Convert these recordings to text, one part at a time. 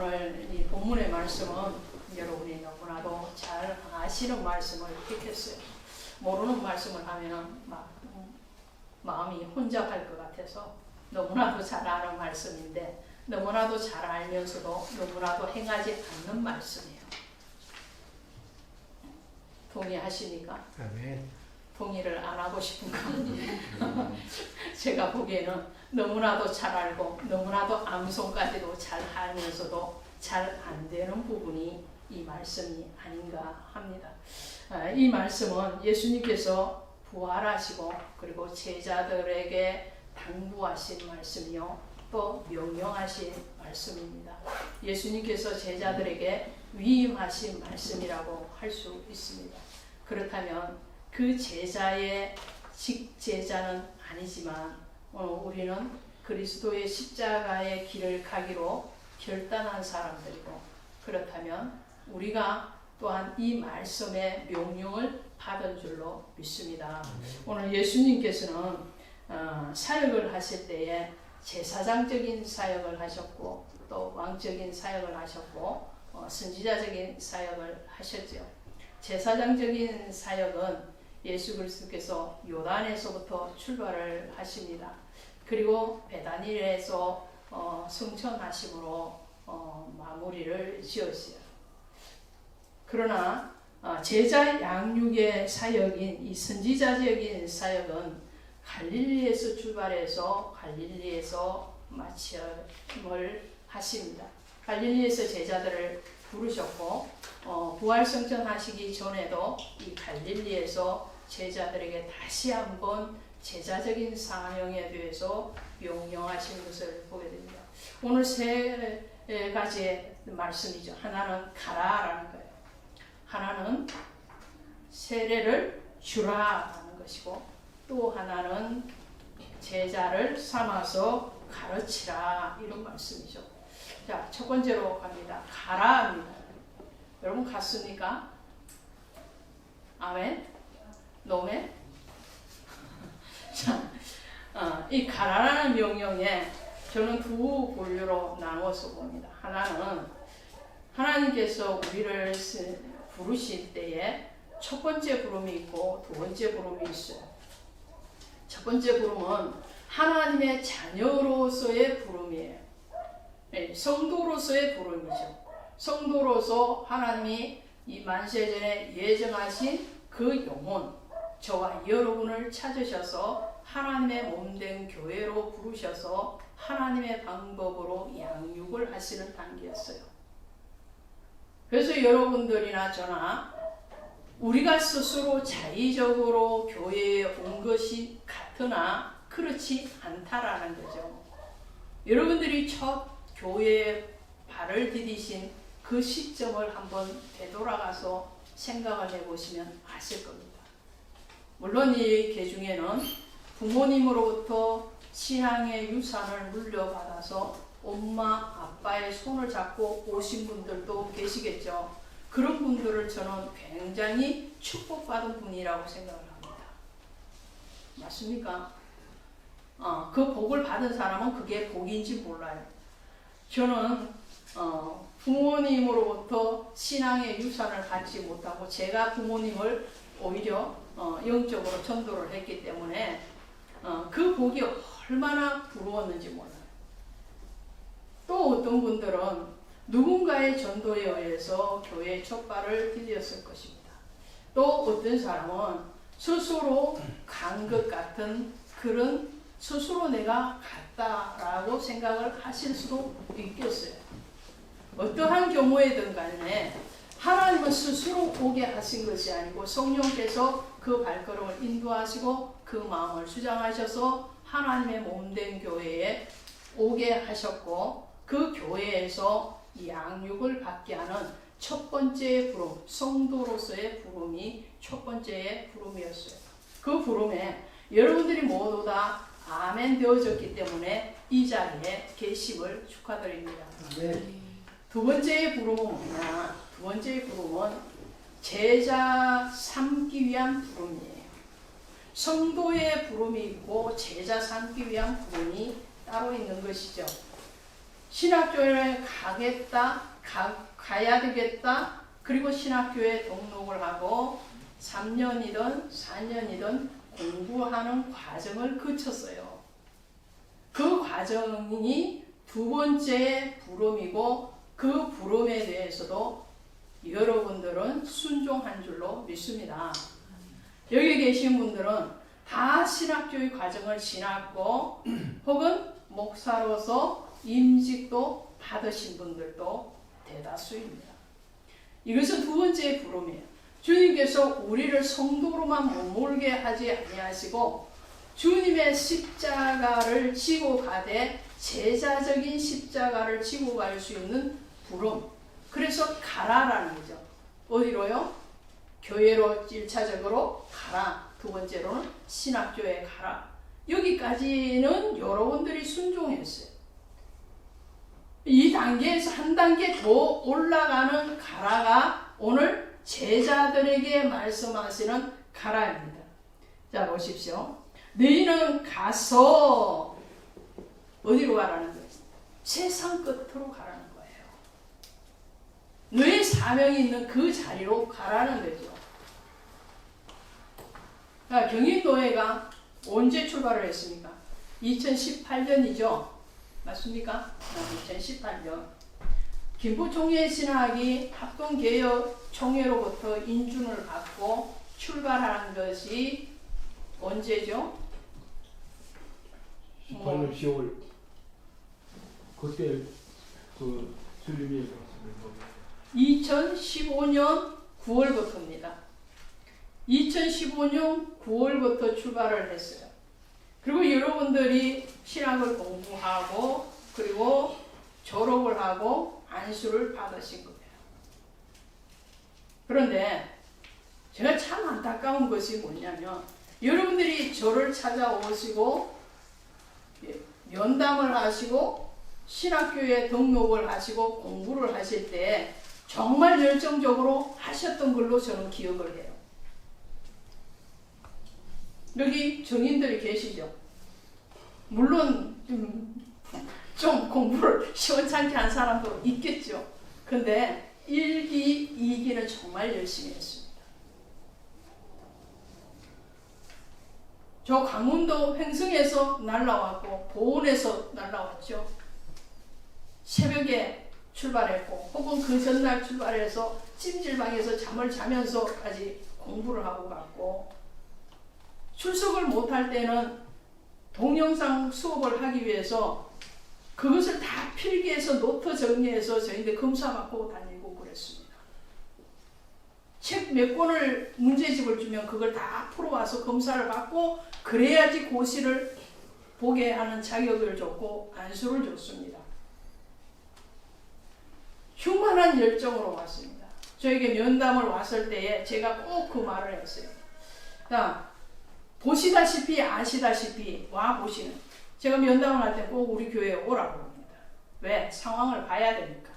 오늘 이 본문의 말씀은 여러분이 너무나도 잘 아시는 말씀을 택했어요. 모르는 말씀을 하면은 마음이 혼잡할 것 같아서 너무나도 잘 아는 말씀인데 너무나도 잘 알면서도 너무나도 행하지 않는 말씀이에요. 동의하십니까? 아멘. 동의를 안 하고 싶은가? 제가 보기에는 너무나도 잘 알고 너무나도 암송까지도 잘 알면서도 잘 안 되는 부분이 이 말씀이 아닌가 합니다. 이 말씀은 예수님께서 부활하시고 그리고 제자들에게 당부하신 말씀이요 또 명령하신 말씀입니다. 예수님께서 제자들에게 위임하신 말씀이라고 할 수 있습니다. 그렇다면 그 제자의 직제자는 아니지만 우리는 그리스도의 십자가의 길을 가기로 결단한 사람들이고 그렇다면 우리가 또한 이 말씀의 명령을 받은 줄로 믿습니다. 오늘 예수님께서는 사역을 하실 때에 제사장적인 사역을 하셨고 또 왕적인 사역을 하셨고 선지자적인 사역을 하셨죠. 제사장적인 사역은 예수 그리스도께서 요단에서부터 출발을 하십니다. 그리고 베다니엘에서 승천하심으로 마무리를 지었어요. 그러나 제자 양육의 사역인 이 선지자적인 사역은 갈릴리에서 출발해서 갈릴리에서 마침을 하십니다. 갈릴리에서 제자들을 부르셨고 부활승천하시기 전에도 이 갈릴리에서 제자들에게 다시 한번 제자적인 사명에 대해서 명령하신 것을 보게 됩니다. 오늘 세 가지의 말씀이죠. 하나는 가라라는 거예요. 하나는 세례를 주라라는 것이고 또 하나는 제자를 삼아서 가르치라 이런 말씀이죠. 자, 첫 번째로 갑니다. 가라입니다. 여러분 갔습니까? 아멘? 노멘? 자, 이 가라라는 명령에 저는 두 분류로 나누어서 봅니다. 하나는 하나님께서 우리를 부르실 때에 첫 번째 부름이 있고 두 번째 부름이 있어요. 첫 번째 부름은 하나님의 자녀로서의 부름이에요. 네, 성도로서의 부름이죠. 성도로서 하나님이 이 만세전에 예정하신 그 영혼, 저와 여러분을 찾으셔서 하나님의 몸된 교회로 부르셔서 하나님의 방법으로 양육을 하시는 단계였어요. 그래서 여러분들이나 저나 우리가 스스로 자의적으로 교회에 온 것이 같으나 그렇지 않다라는 거죠. 여러분들이 첫 교회에 발을 디디신 그 시점을 한번 되돌아가서 생각을 해보시면 아실 겁니다. 물론 이 계중에는 부모님으로부터 신앙의 유산을 물려받아서 엄마, 아빠의 손을 잡고 오신 분들도 계시겠죠. 그런 분들을 저는 굉장히 축복받은 분이라고 생각을 합니다. 맞습니까? 그 복을 받은 사람은 그게 복인지 몰라요. 저는 부모님으로부터 신앙의 유산을 받지 못하고 제가 부모님을 오히려 영적으로 전도를 했기 때문에 그 복이 얼마나 부러웠는지 몰라요. 또 어떤 분들은 누군가의 전도에 의해서 교회의 첫발을 디뎠을 것입니다. 또 어떤 사람은 스스로 간 것 같은 그런 스스로 내가 갔다라고 생각을 하실 수도 있겠어요. 어떠한 경우에든 간에 하나님은 스스로 오게 하신 것이 아니고 성령께서 그 발걸음을 인도하시고 그 마음을 수장하셔서 하나님의 몸된 교회에 오게 하셨고 그 교회에서 양육을 받게 하는 첫 번째 부름, 성도로서의 부름이 첫 번째의 부름이었어요. 그 부름에 여러분들이 모두 다 아멘 되어졌기 때문에 이 자리에 계심을 축하드립니다. 네. 두 번째의 부름은 뭐냐? 두 번째의 부름은 제자 삼기 위한 부름이에요. 성도의 부름이 있고 제자 삼기 위한 부름이 따로 있는 것이죠. 신학교에 가야 되겠다. 그리고 신학교에 등록을 하고 3년이든 4년이든 공부하는 과정을 거쳤어요. 그 과정이 두 번째 부름이고 그 부름에 대해서도 여러분들은 순종한 줄로 믿습니다. 여기 계신 분들은 다 신학교의 과정을 지났고 혹은 목사로서 임직도 받으신 분들도 대다수입니다. 이것은 두 번째 부름이에요. 주님께서 우리를 성도로만 머물게 하지 아니하시고 주님의 십자가를 지고 가되 제자적인 십자가를 지고 갈 수 있는 부름. 그래서 가라라는 거죠. 어디로요? 교회로 1차적으로 가라. 두 번째로는 신학교에 가라. 여기까지는 여러분들이 순종했어요. 이 단계에서 한 단계 더 올라가는 가라가 오늘 제자들에게 말씀하시는 가라입니다. 자, 보십시오. 너희는 가서 어디로 가라는 거예요? 세상 끝으로 가라는 거예요. 너의 사명이 있는 그 자리로 가라는 거죠. 경인교회가 언제 출발을 했습니까? 2018년이죠. 맞습니까? 2018년. 김포총회 신학이 합동개혁 총회로부터 인준을 받고 출발한 것이 언제죠? 18년 10월. 그때 그 주님이 2015년 9월부터입니다. 2015년 9월부터 출발을 했어요. 그리고 여러분들이 신학을 공부하고 그리고 졸업을 하고 안수를 받으신 거예요. 그런데 제가 참 안타까운 것이 뭐냐면 여러분들이 저를 찾아오시고 면담을 하시고 신학교에 등록을 하시고 공부를 하실 때 정말 열정적으로 하셨던 걸로 저는 기억을 해요. 여기 정인들이 계시죠? 물론 좀 공부를 시원찮게 한 사람도 있겠죠. 근데 1기, 2기는 정말 열심히 했습니다. 저 강원도 횡성에서 날라왔고 보은에서 날라왔죠. 새벽에 출발했고 혹은 그 전날 출발해서 찜질방에서 잠을 자면서까지 공부를 하고 갔고 출석을 못할 때는 동영상 수업을 하기 위해서 그것을 다 필기해서 노트 정리해서 저희들 검사받고 다니고 그랬습니다. 책 몇 권을 문제집을 주면 그걸 다 풀어와서 검사를 받고 그래야지 고시를 보게 하는 자격을 줬고 안수를 줬습니다. 흉만한 열정으로 왔습니다. 저에게 면담을 왔을 때에 제가 꼭 그 말을 했어요. 자, 보시다시피 아시다시피 와 보시는 제가 면담을 할 때 꼭 우리 교회에 오라고 합니다. 왜? 상황을 봐야 되니까.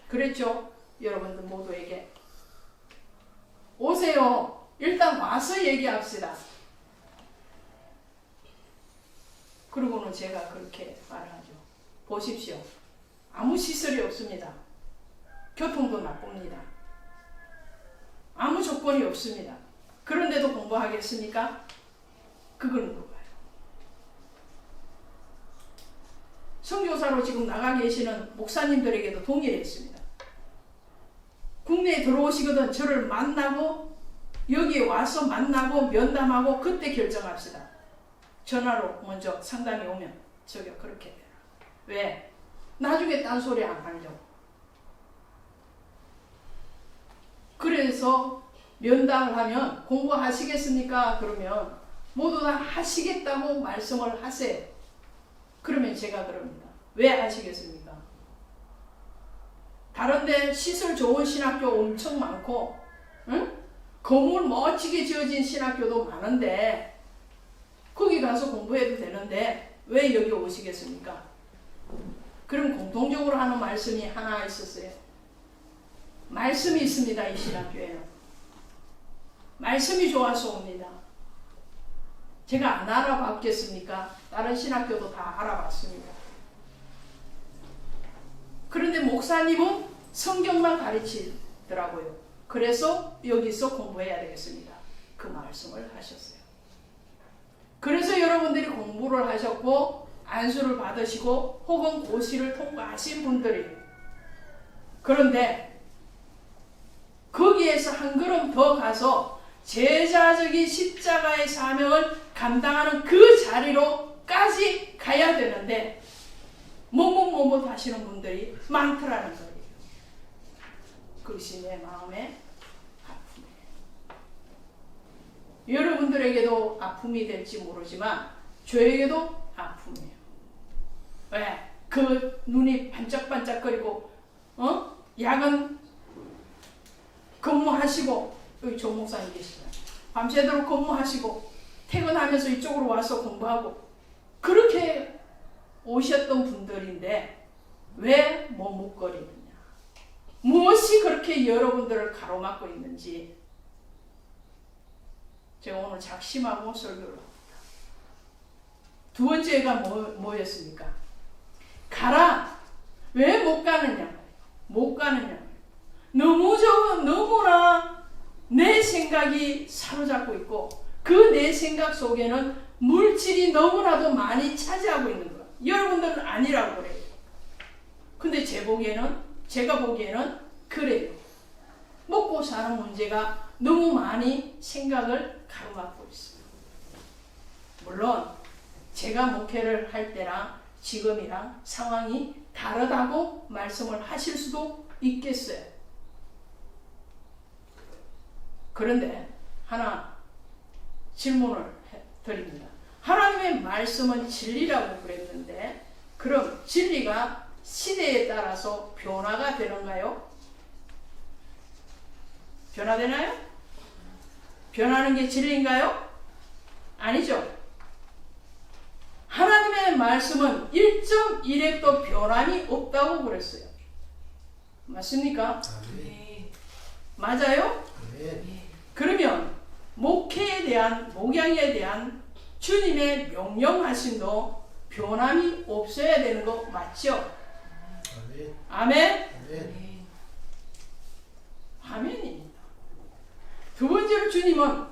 그랬죠? 여러분들 모두에게 오세요. 일단 와서 얘기합시다. 그러고는 제가 그렇게 말하죠. 보십시오. 아무 시설이 없습니다. 교통도 나쁩니다. 아무 조건이 없습니다. 그런데도 공부하겠습니까? 그건 물어봐요. 선교사로 지금 나가 계시는 목사님들에게도 동일했습니다. 국내에 들어오시거든 저를 만나고 여기에 와서 만나고 면담하고 그때 결정합시다. 전화로 먼저 상담이 오면 저기요 그렇게 해요. 왜? 나중에 딴소리 안 하려고. 그래서 면담을 하면 공부하시겠습니까? 그러면 모두 다 하시겠다고 말씀을 하세요. 그러면 제가 그럽니다. 왜 하시겠습니까? 다른데 시설 좋은 신학교 엄청 많고 응? 건물 멋지게 지어진 신학교도 많은데 거기 가서 공부해도 되는데 왜 여기 오시겠습니까? 그럼 공통적으로 하는 말씀이 하나 있었어요. 말씀이 있습니다. 이 신학교에는. 말씀이 좋아서 옵니다. 제가 안 알아봤겠습니까? 다른 신학교도 다 알아봤습니다. 그런데 목사님은 성경만 가르치더라고요. 그래서 여기서 공부해야 되겠습니다. 그 말씀을 하셨어요. 그래서 여러분들이 공부를 하셨고 안수를 받으시고 혹은 고시를 통과하신 분들이, 그런데 거기에서 한 걸음 더 가서 제자적인 십자가의 사명을 감당하는 그 자리로까지 가야 되는데 머뭇머뭇 하시는 분들이 많더라는 거예요. 그것이 내 마음의 아픔이에요. 여러분들에게도 아픔이 될지 모르지만 저에게도 아픔이에요. 왜? 그 눈이 반짝반짝거리고 야간 근무하시고, 여기 조 목사님 계시잖아요. 밤새도록 근무하시고 퇴근하면서 이쪽으로 와서 공부하고 그렇게 오셨던 분들인데 왜 머뭇거리느냐? 무엇이 그렇게 여러분들을 가로막고 있는지 제가 오늘 작심하고 설교를 합니다. 두 번째가 뭐였습니까? 가라! 왜 못 가느냐? 못 가느냐? 너무나 내 생각이 사로잡고 있고 그 내 생각 속에는 물질이 너무나도 많이 차지하고 있는 거예요. 여러분들은 아니라고 그래요. 근데 제가 보기에는 그래요. 먹고 사는 문제가 너무 많이 생각을 가로막고 있어요. 물론 제가 목회를 할 때랑 지금이랑 상황이 다르다고 말씀을 하실 수도 있겠어요. 그런데 하나 질문을 드립니다. 하나님의 말씀은 진리라고 그랬는데 그럼 진리가 시대에 따라서 변화가 되는가요? 변화되나요? 변하는 게 진리인가요? 아니죠. 하나님의 말씀은 1.1획도 변함이 없다고 그랬어요. 맞습니까? 네. 맞아요? 네. 그러면 목회에 대한, 목양에 대한 주님의 명령하심도 변함이 없어야 되는 거 맞죠? 아멘. 아멘? 아멘. 아멘입니다. 두 번째로 주님은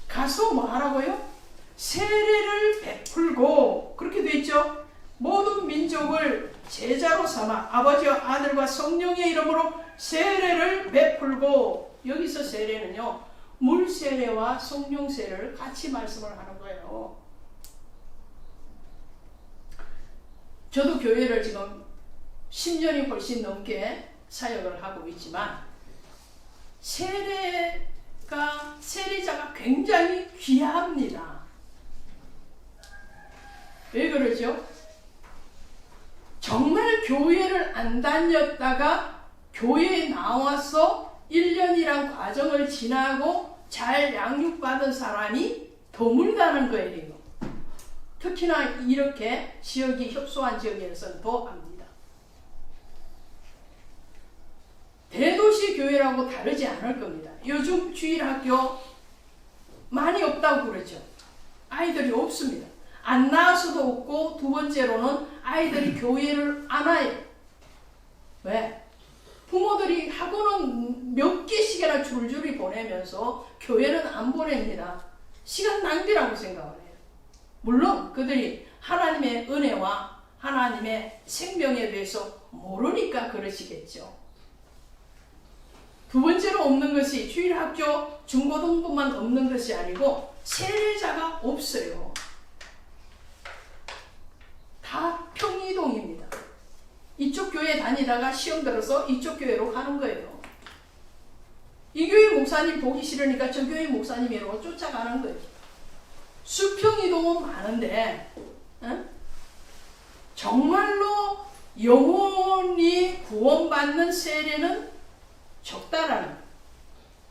가서 뭐 하라고요? 세례를 베풀고, 그렇게 돼 있죠? 모든 민족을 제자로 삼아 아버지와 아들과 성령의 이름으로 세례를 베풀고, 여기서 세례는요 물 세례와 성령 세례를 같이 말씀을 하는 거예요. 저도 교회를 지금 10년이 훨씬 넘게 사역을 하고 있지만 세례자가 굉장히 귀합니다. 왜 그러죠? 정말 교회를 안 다녔다가 교회에 나와서 1년이란 과정을 지나고 잘 양육받은 사람이 드물다는 거예요. 특히나 이렇게 지역이 협소한 지역에서는 더 합니다. 대도시 교회라고 다르지 않을 겁니다. 요즘 주일학교 많이 없다고 그러죠. 아이들이 없습니다. 안 나와서도 없고, 두 번째로는 아이들이 교회를 안 와요. 왜? 부모들이 학원은 몇 개씩이나 줄줄이 보내면서 교회는 안 보냅니다. 시간 낭비라고 생각을 해요. 물론 그들이 하나님의 은혜와 하나님의 생명에 대해서 모르니까 그러시겠죠. 두 번째로 없는 것이 주일학교 중고등부만 없는 것이 아니고 세례자가 없어요. 다 평이동입니다. 이쪽 교회 다니다가 시험 들어서 이쪽 교회로 가는 거예요. 이 교회 목사님 보기 싫으니까 저 교회 목사님으로 쫓아가는 거예요. 수평이동은 많은데 정말로 영혼이 구원받는 세례는 적다라는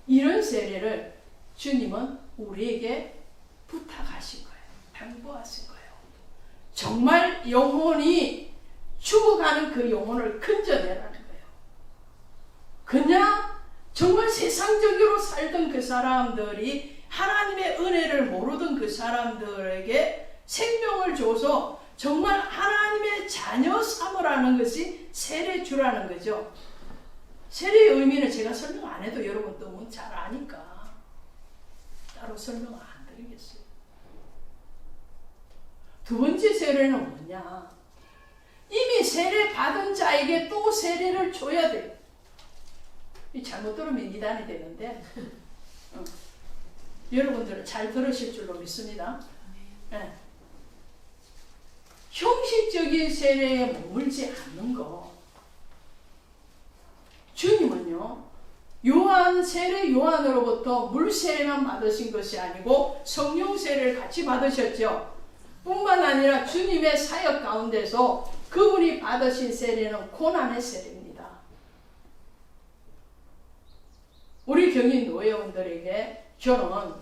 이런 세례를 주님은 우리에게 부탁하신 거예요. 당부하신 거예요. 정말 영혼이 죽어가는 그 영혼을 건져내라는 거예요. 그냥 정말 세상적으로 살던 그 사람들이 하나님의 은혜를 모르던 그 사람들에게 생명을 줘서 정말 하나님의 자녀 삼으라는 것이 세례 주라는 거죠. 세례의 의미는 제가 설명 안 해도 여러분 너무 잘 아니까 따로 설명 안 드리겠어요. 두 번째 세례는 뭐냐? 이미 세례 받은 자에게 또 세례를 줘야 돼요. 이 잘못 들으면 이단이 되는데 여러분들은 잘 들으실 줄로 믿습니다. 네. 형식적인 세례에 머물지 않는 거. 주님은요, 세례 요한으로부터 물 세례만 받으신 것이 아니고 성령 세례를 같이 받으셨죠. 뿐만 아니라 주님의 사역 가운데서 그분이 받으신 세례는 고난의 세례입니다. 우리 경인 노회원들에게 저는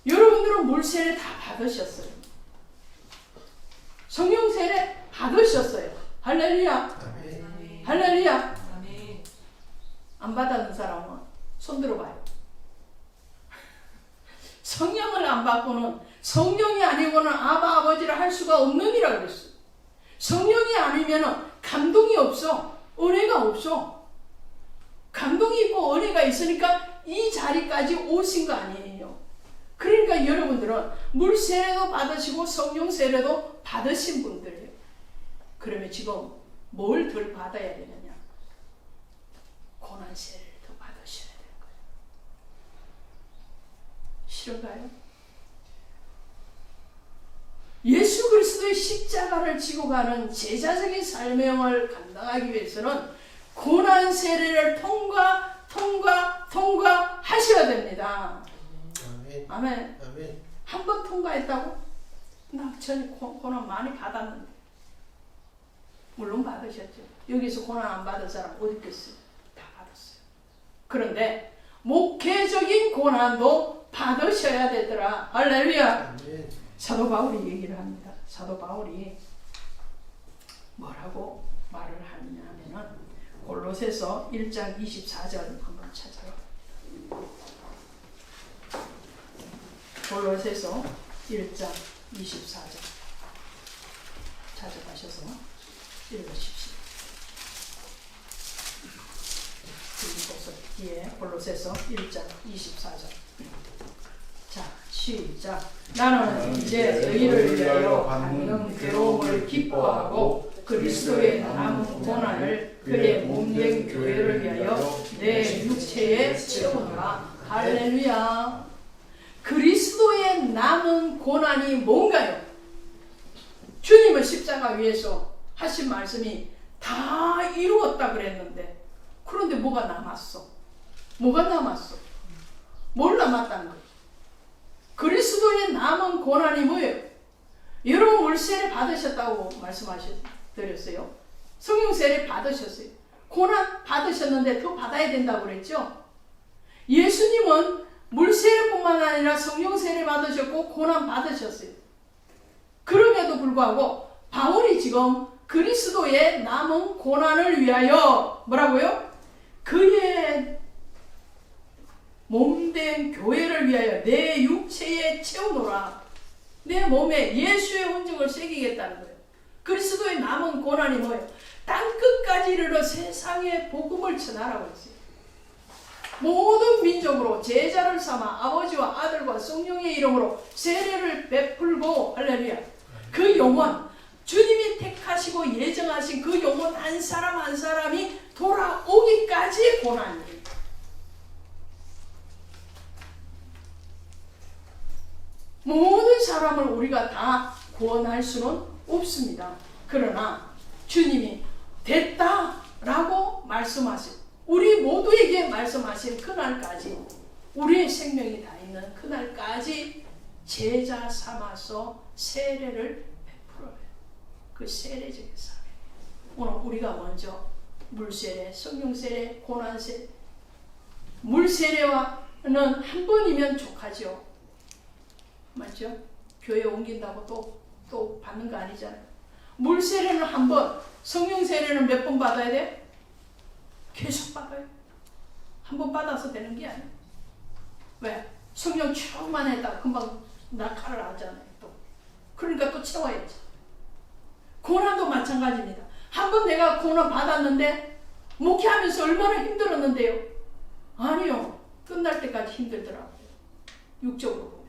여러분들은 물 세례 다 받으셨어요. 성령 세례 받으셨어요. 할렐루야. 아멘. 할렐루야. 아멘. 안 받았는 사람은 손 들어봐요. 성령을 안 받고는 성령이 아니고는 아바 아버지를 할 수가 없느니라 그랬어요. 성령이 아니면 감동이 없어. 은혜가 없어. 감동이 있고 은혜가 있으니까 이 자리까지 오신 거 아니에요. 그러니까 여러분들은 물 세례도 받으시고 성령 세례도 받으신 분들이에요. 그러면 지금 뭘 덜 받아야 되느냐? 고난 세례를 더 받으셔야 되는 거예요. 싫은가요? 예수 그리스도의 십자가를 지고 가는 제자적인 삶의 영을 감당하기 위해서는 고난 세례를 통과하셔야 됩니다. 아멘. 아멘. 아멘. 한 번 통과했다고? 나 전에 고난 많이 받았는데. 물론 받으셨죠. 여기서 고난 안 받은 사람 어디 있겠어요? 다 받았어요. 그런데 목회적인 고난도 받으셔야 되더라. 할렐루야. 아멘. 사도 바울이 얘기를 합니다. 사도 바울이 뭐라고 말을 하느냐 하면은 골로새서 1장 24절 한번 찾아요. 골로새서 1장 24절 찾아가셔서 읽으십시오. 예, 골로새서 1장 24절. 자, 시작. 나는 이제 너희를 위하여 받는 괴로움을 기뻐하고 그리스도의 남은 고난을 그의 몸된 교회를 위하여 내 육체에 채우노라. 할렐루야. 그리스도의 남은 고난이 뭔가요? 주님은 십자가 위에서 하신 말씀이 다 이루었다 그랬는데 그런데 뭐가 남았어? 뭐가 남았어? 뭘 남았다는 거예요? 그리스도의 남은 고난이 뭐예요? 여러분 물세례 받으셨다고 말씀드렸어요. 성령 세례 받으셨어요. 고난 받으셨는데 더 받아야 된다고 그랬죠? 예수님은 물세례뿐만 아니라 성령 세례 받으셨고 고난 받으셨어요. 그럼에도 불구하고 바울이 지금 그리스도의 남은 고난을 위하여 뭐라고요? 그의 몸된 교회를 위하여 내 육체에 채우노라. 내 몸에 예수의 흔적을 새기겠다는 거예요. 그리스도의 남은 고난이 뭐예요? 땅끝까지 이르러 세상에 복음을 전하라고 했어요. 모든 민족으로 제자를 삼아 아버지와 아들과 성령의 이름으로 세례를 베풀고 할렐루야. 그 영혼 주님이 택하시고 예정하신 그 영혼 한 사람 한 사람이 돌아오기까지의 고난이에요. 모든 사람을 우리가 다 구원할 수는 없습니다. 그러나 주님이 됐다라고 말씀하신 우리 모두에게 말씀하신 그날까지 우리의 생명이 다 있는 그날까지 제자 삼아서 세례를 베풀어요. 그 세례적인 삶. 오늘 우리가 먼저 물세례, 성령세례, 고난세례 물세례와는 한 번이면 족하죠. 맞죠? 교회 옮긴다고 또 받는 거 아니잖아요. 물세례는 한 번, 성령세례는 몇 번 받아야 돼? 계속 받아요. 한 번 받아서 되는 게 아니에요. 왜? 성령 처음만 했다가 금방 낙하를 하잖아요. 또. 그러니까 또 채워야지. 고난도 마찬가지입니다. 한번 내가 고난 받았는데 목회하면서 얼마나 힘들었는데요. 아니요. 끝날 때까지 힘들더라고요. 육적으로 보면.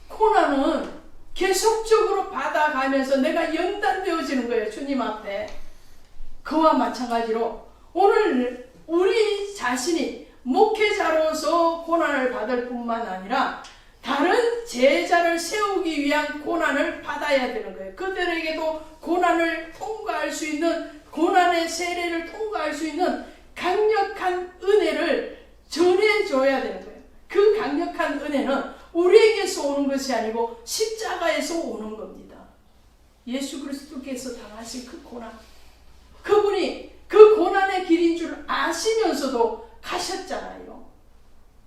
고난은 계속적으로 받아가면서 내가 연단되어지는 거예요. 주님 앞에. 그와 마찬가지로 오늘 우리 자신이 목회자로서 고난을 받을 뿐만 아니라 다른 제자를 세우기 위한 고난을 받아야 되는 거예요. 그들에게도 고난을 통과할 수 있는, 고난의 세례를 통과할 수 있는 강력한 은혜를 전해줘야 되는 거예요. 그 강력한 은혜는 우리에게서 오는 것이 아니고 십자가에서 오는 겁니다. 예수 그리스도께서 당하신 그 고난, 그분이 그 고난의 길인 줄 아시면서도 가셨잖아요.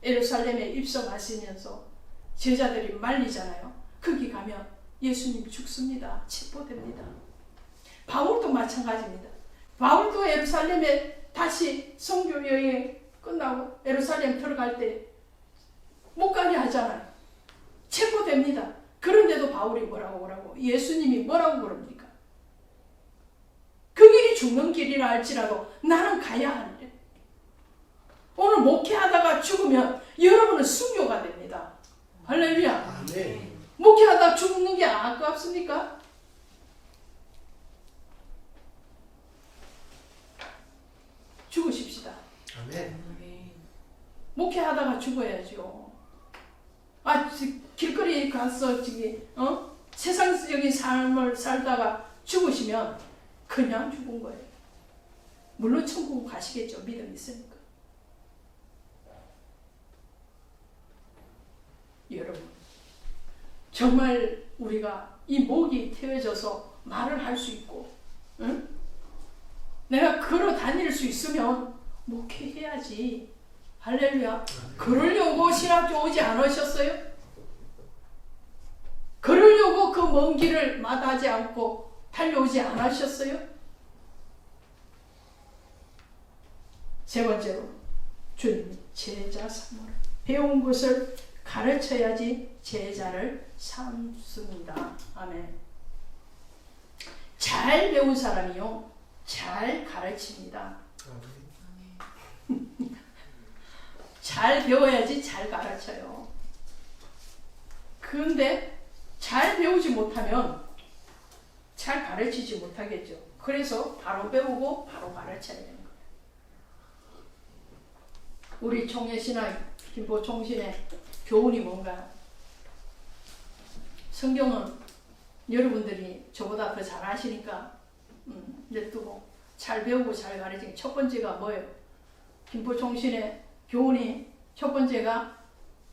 예루살렘에 입성하시면서 제자들이 말리잖아요. 거기 가면 예수님 죽습니다. 체포됩니다. 바울도 마찬가지입니다. 바울도 예루살렘에 다시 선교 여행 끝나고 예루살렘 들어갈 때 못 가게 하잖아요. 체포됩니다. 그런데도 바울이 뭐라고 예수님이 뭐라고 그럽니까? 그 길이 죽는 길이라 할지라도 나는 가야 하는데, 오늘 목회하다가 죽으면 여러분은 순교가 됩니다. 할렐루야. 아멘. 목회하다 죽는 게 아깝습니까? 죽으십시다. 아멘. 목회하다가 죽어야죠. 길거리에 가서 세상적인 삶을 살다가 죽으시면 그냥 죽은 거예요. 물론 천국 가시겠죠. 믿음 있으니까. 여러분, 정말 우리가 이 목이 트여져서 말을 할 수 있고, 응? 내가 걸어 다닐 수 있으면 목회해야지. 할렐루야. 그러려고 신학교 오지 않으셨어요? 그러려고 그 먼 길을 마다하지 않고 달려오지 않으셨어요? 세 번째로 주님이 제자 삼으라. 배운 것을 가르쳐야지 제자를 삼습니다. 아멘. 잘 배운 사람이요, 잘 가르칩니다. 잘 배워야지 잘 가르쳐요. 그런데 잘 배우지 못하면 잘 가르치지 못하겠죠. 그래서 바로 배우고 바로 가르쳐야 되는 거예요. 우리 총회신학 김포 총신의 교훈이 뭔가? 성경은 여러분들이 저보다 더 잘 아시니까 냅두고 잘 배우고 잘 가르치는 첫 번째가 뭐예요? 김포 총신의 교훈이 첫 번째가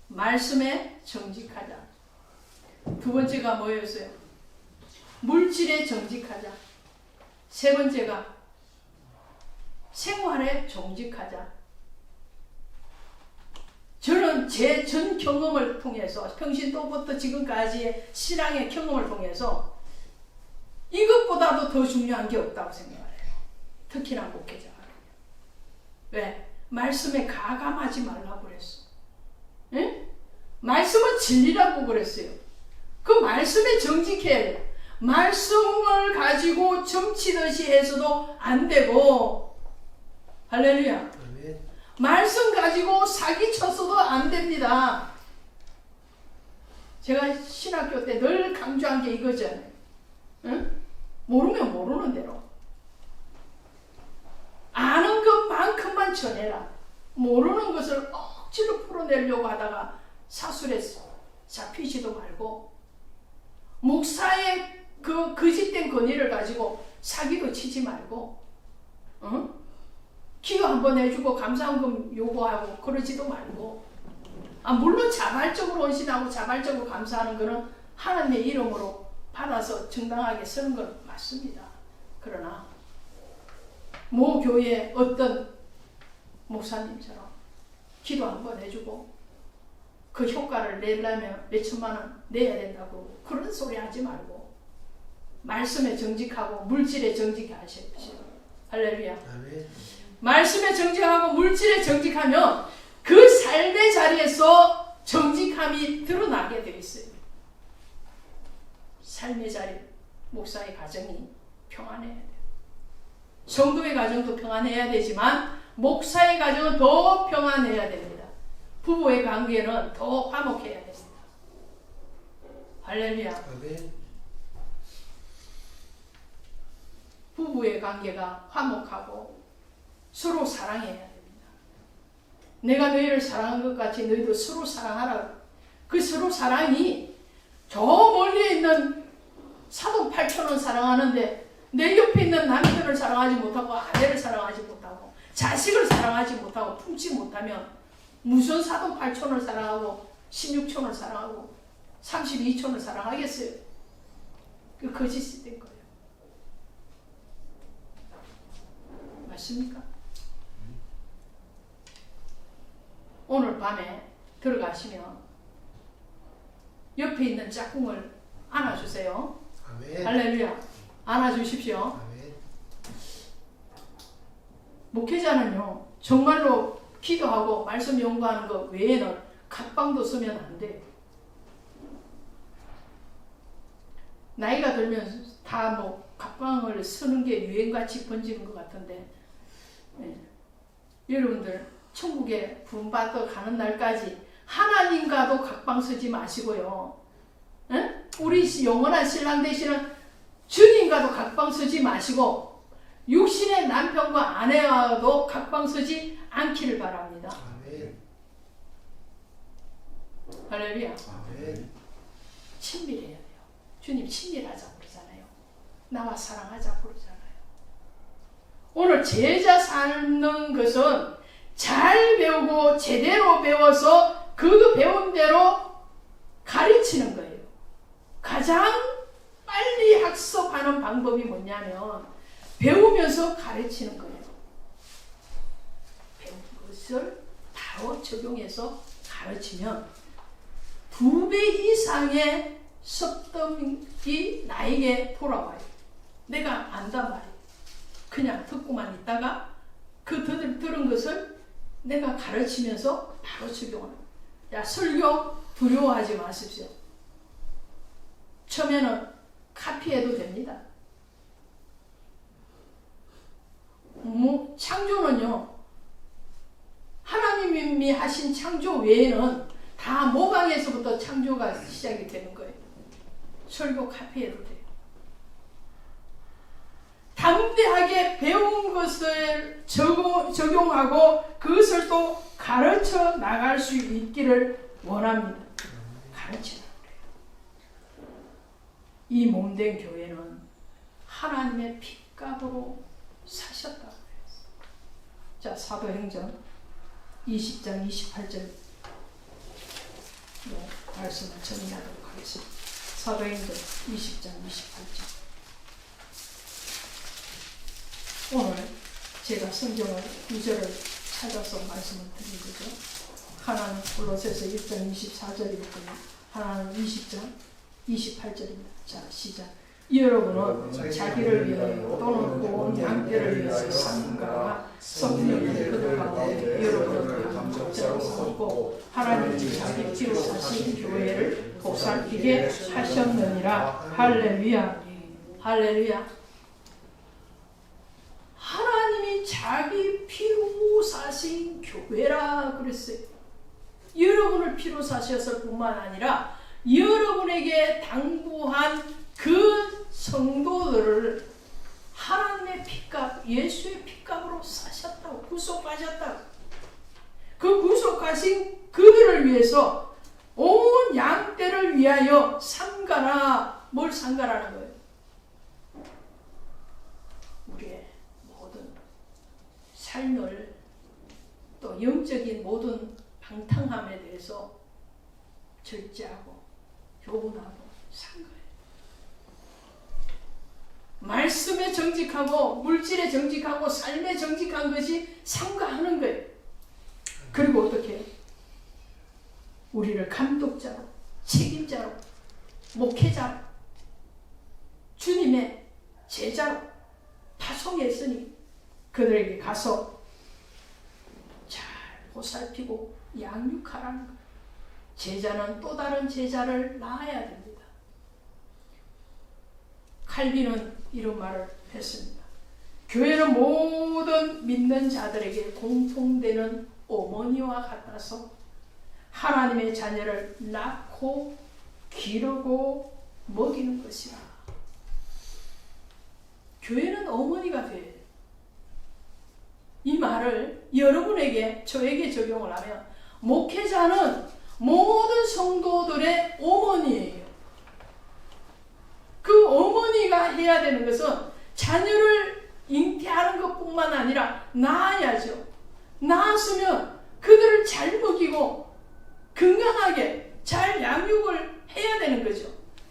말씀에 정직하자. 두 번째가 뭐였어요? 물질에 정직하자. 세 번째가 생활에 정직하자. 저는 제 전 경험을 통해서 평신 때부터 지금까지의 신앙의 경험을 통해서 이것보다도 더 중요한 게 없다고 생각해요. 특히나 목회자가. 왜? 말씀에 가감하지 말라고 그랬어. 응? 말씀은 진리라고 그랬어요. 그 말씀에 정직해야 돼요. 말씀을 가지고 점치듯이 해서도 안 되고, 할렐루야. 말씀 가지고 사기쳤어도 안 됩니다. 제가 신학교 때 늘 강조한 게 이거잖아요. 응? 모르면 모르는 대로. 아는 것만큼만 전해라. 모르는 것을 억지로 풀어내려고 하다가 사술에 잡히지도 말고, 목사의 그 거짓된 권위를 가지고 사기도 치지 말고, 응? 기도 한번 해주고 감사헌금 요구하고 그러지도 말고, 물론 자발적으로 헌신하고 자발적으로 감사하는 것은 하나님의 이름으로 받아서 정당하게 쓰는 건 맞습니다. 그러나 모 교회 어떤 목사님처럼 기도 한번 해주고 그 효과를 내려면 몇 천만 원 내야 된다고 그런 소리 하지 말고 말씀에 정직하고 물질에 정직하십시오. 할렐루야. 아멘. 말씀에 정직하고 물질에 정직하면 그 삶의 자리에서 정직함이 드러나게 되어 있어요. 삶의 자리, 목사의 가정이 평안해야 돼요. 성도의 가정도 평안해야 되지만 목사의 가정은 더 평안해야 됩니다. 부부의 관계는 더 화목해야 됩니다. 할렐루야. 아멘. 부부의 관계가 화목하고 서로 사랑해야 됩니다. 내가 너희를 사랑한 것 같이 너희도 서로 사랑하라고. 그 서로 사랑이 저 멀리 있는 사돈 팔촌을 사랑하는데 내 옆에 있는 남편을 사랑하지 못하고 아내를 사랑하지 못하고 자식을 사랑하지 못하고 품지 못하면 무슨 사돈 팔촌을 사랑하고 16촌을 사랑하고 32촌을 사랑하겠어요? 그 거짓이 된 거예요. 맞습니까? 오늘 밤에 들어가시면 옆에 있는 짝꿍을 안아주세요. 아멘. 할렐루야. 안아주십시오. 아멘. 목회자는요, 정말로 기도하고 말씀 연구하는 것 외에는 각방도 쓰면 안 돼요. 나이가 들면 다 뭐 각방을 쓰는 게 유행같이 번지는 것 같은데, 여러분들 천국에 구원받아 가는 날까지 하나님과도 각방 쓰지 마시고요. 우리 영원한 신랑 되시는 주님과도 각방 쓰지 마시고 육신의 남편과 아내와도 각방 쓰지 않기를 바랍니다. 아멘. 할렐루야. 아멘. 친밀해야 돼요. 주님 친밀하자고 그러잖아요. 나와 사랑하자고 그러잖아요. 오늘 제자 삼는 것은 잘 배우고 제대로 배워서 그 배운 대로 가르치는 거예요. 가장 빨리 학습하는 방법이 뭐냐면 배우면서 가르치는 거예요. 배운 것을 바로 적용해서 가르치면 2배 이상의 습득이 나에게 돌아와요. 내가 안단 말이에요. 그냥 듣고만 있다가 그 들은 것을 내가 가르치면서 바로 적용하는 거예요. 야, 설교 두려워하지 마십시오. 처음에는 카피해도 됩니다. 창조는요, 하나님이 하신 창조 외에는 다 모방에서부터 창조가 시작이 되는 거예요. 설교 카피해도 돼요. 담대하게 배운 것을 적용하고 그것을 또 가르쳐 나갈 수 있기를 원합니다. 가르치라 그래요. 이 몸된 교회는 하나님의 핏값으로 사셨다고 그랬어요. 자, 사도행전 20장 28절 말씀을 정리하도록 하겠습니다. 사도행전 20장 28절. 오늘 제가 성경을 구절을 찾아서 말씀을 드린 거죠. 하나는 골로새서 1장 24절이었고요. 하나는 20장 28절입니다. 자, 시작. 여러분은 자기를 위하여 또는 온 양떼를 위해서 삼가 성령을 그들 가운데 여러분을 감독자로 삼고 하나님이 자기 피로 사신 교회를 복살피게 하셨느니라. 할렐루야. 할렐루야. 하나님이 자기 피로 사신 교회라 그랬어요. 여러분을 피로 사셨을 뿐만 아니라 여러분에게 당부한 그 성도들을 하나님의 핏값, 예수의 핏값으로 사셨다고, 구속하셨다고. 그 구속하신 그들을 위해서 온 양떼를 위하여 삼가라. 뭘 삼가라는 거예요? 우리의 모든 삶을, 또 영적인 모든 방탕함에 대해서 절제하고 교훈하고 삼가요. 말씀에 정직하고 물질에 정직하고 삶에 정직한 것이 삼가하는 거예요. 그리고 어떻게? 우리를 감독자로, 책임자로, 목회자로, 주님의 제자로 파송했으니 그들에게 가서 잘 보살피고 양육하라는 거예요. 제자는 또 다른 제자를 낳아야 됩니다. 칼빈은 이런 말을 했습니다. 교회는 모든 믿는 자들에게 공통되는 어머니와 같아서 하나님의 자녀를 낳고 기르고 먹이는 것이라. 교회는 어머니가 돼야 돼요. 이 말을 여러분에게, 저에게 적용을 하면 목회자는 모든 성도들의 어머니예요. 그 어머니가 해야 되는 것은 자녀를 잉태하는 것뿐만 아니라 낳아야죠. 낳았으면 그들을 잘 먹이고 건강하게 잘 양육을 해야 되는 거죠.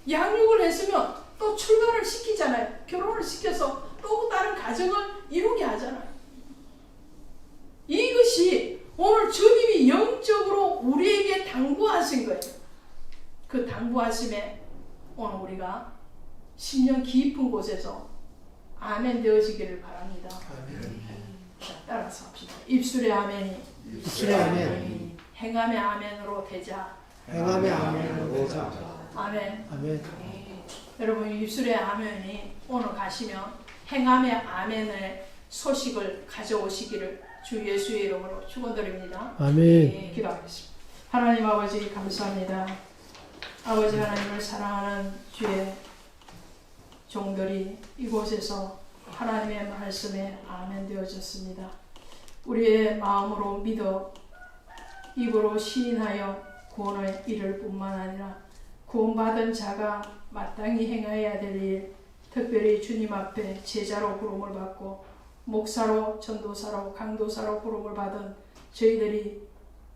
양육을 했으면 또 출가를 시키잖아요. 결혼을 시켜서 또 다른 가정을 이루게 하잖아요. 이것이 오늘 주님이 영적으로 우리에게 당부하신 거예요. 그 당부하심에 오늘 우리가 심령 깊은 곳에서 아멘 되어지기를 바랍니다. 자, 따라서 합시다. 입술의 아멘이 입술의 아멘, 행함의 아멘으로 되자. 행함의 아멘으로 되자. 아멘. 아멘. 여러분 입술의 아멘이 오늘 가시면 행함의 아멘의 소식을 가져오시기를 주 예수의 이름으로 축원드립니다. 아멘. 기도하겠습니다. 하나님 아버지 감사합니다. 아버지 하나님을 사랑하는 주의 종들이 이곳에서 하나님의 말씀에 아멘 되어졌습니다. 우리의 마음으로 믿어 입으로 시인하여 구원을 이룰 뿐만 아니라 구원받은 자가 마땅히 행해야 될 일, 특별히 주님 앞에 제자로 부름을 받고 목사로, 전도사로, 강도사로 부름을 받은 저희들이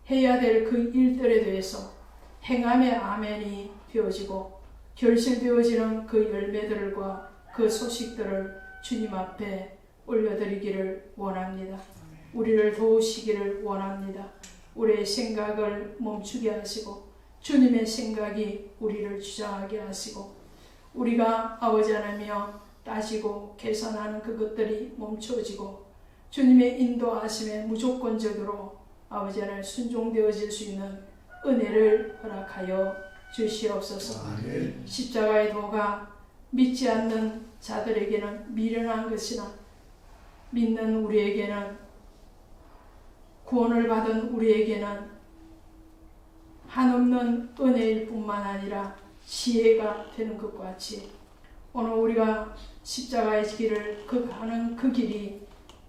해야 될 그 일들에 대해서 행함의 아멘이 되어지고 결실되어지는 그 열매들과 그 소식들을 주님 앞에 올려드리기를 원합니다. 우리를 도우시기를 원합니다. 우리의 생각을 멈추게 하시고 주님의 생각이 우리를 주장하게 하시고 우리가 아버지 하나며 따지고 계산하는 그것들이 멈춰지고 주님의 인도하심에 무조건적으로 아버지 하나님 순종되어질 수 있는 은혜를 허락하여 주시옵소서. 아멘. 십자가의 도가 믿지 않는 자들에게는 미련한 것이나 믿는 우리에게는 구원을 받은 우리에게는 한없는 은혜일 뿐만 아니라 지혜가 되는 것과 같이 오늘 우리가 십자가의 길을 가는 그 길이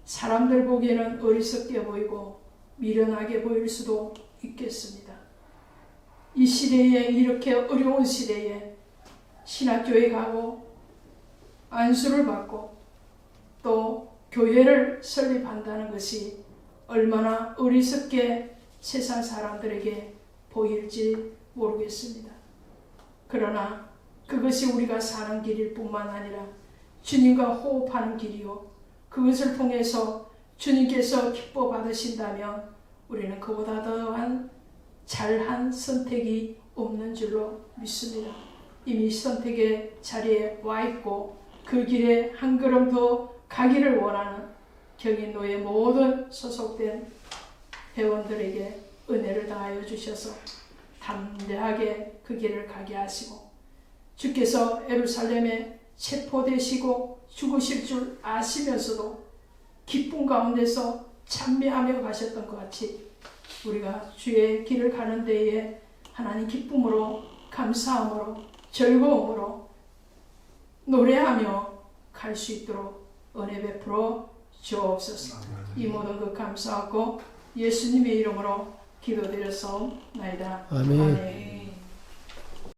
사람들 보기에는 어리석게 보이고 미련하게 보일 수도 있겠습니다. 이 시대에, 이렇게 어려운 시대에 신학교에 가고 안수를 받고 또 교회를 설립한다는 것이 얼마나 어리석게 세상 사람들에게 보일지 모르겠습니다. 그러나 그것이 우리가 사는 길일 뿐만 아니라 주님과 호흡하는 길이요, 그것을 통해서 주님께서 기뻐 받으신다면 우리는 그보다 더한 잘한 선택이 없는 줄로 믿습니다. 이미 선택의 자리에 와 있고 그 길에 한 걸음 더 가기를 원하는 경인노의 모든 소속된 회원들에게 은혜를 다하여 주셔서 담대하게 그 길을 가게 하시고 주께서 예루살렘에 체포되시고 죽으실 줄 아시면서도 기쁨 가운데서 찬미하며 가셨던 것 같이 우리가 주의 길을 가는 데에 하나님 기쁨으로, 감사함으로, 즐거움으로 노래하며 갈 수 있도록 은혜 베풀어 주옵소서. 이 모든 것 감사하고 예수님의 이름으로 기도드렸사옵나이다. 아멘. 아멘.